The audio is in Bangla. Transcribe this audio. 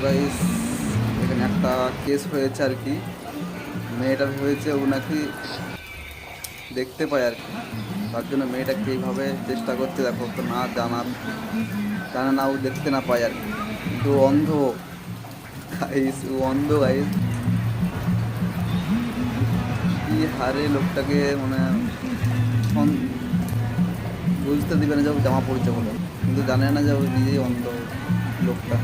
গাইস, এখানে একটা কেস হয়েছে আর কি। মেয়েটা ভেবেছে ও নাকি দেখতে পায় আর কি, তার জন্য মেয়েটাকে এইভাবে চেষ্টা করতে, দেখো তো না জানার, জানে না ও দেখতে না পায় আর কি, কিন্তু ও অন্ধ গাইস, ও অন্ধ গাইস। কি হারে লোকটাকে মানে সন- বুঝতে দিবে না যে ও জামা পড়েছে বলে, কিন্তু জানে না যে ও নিজেই অন্ধ লোকটা।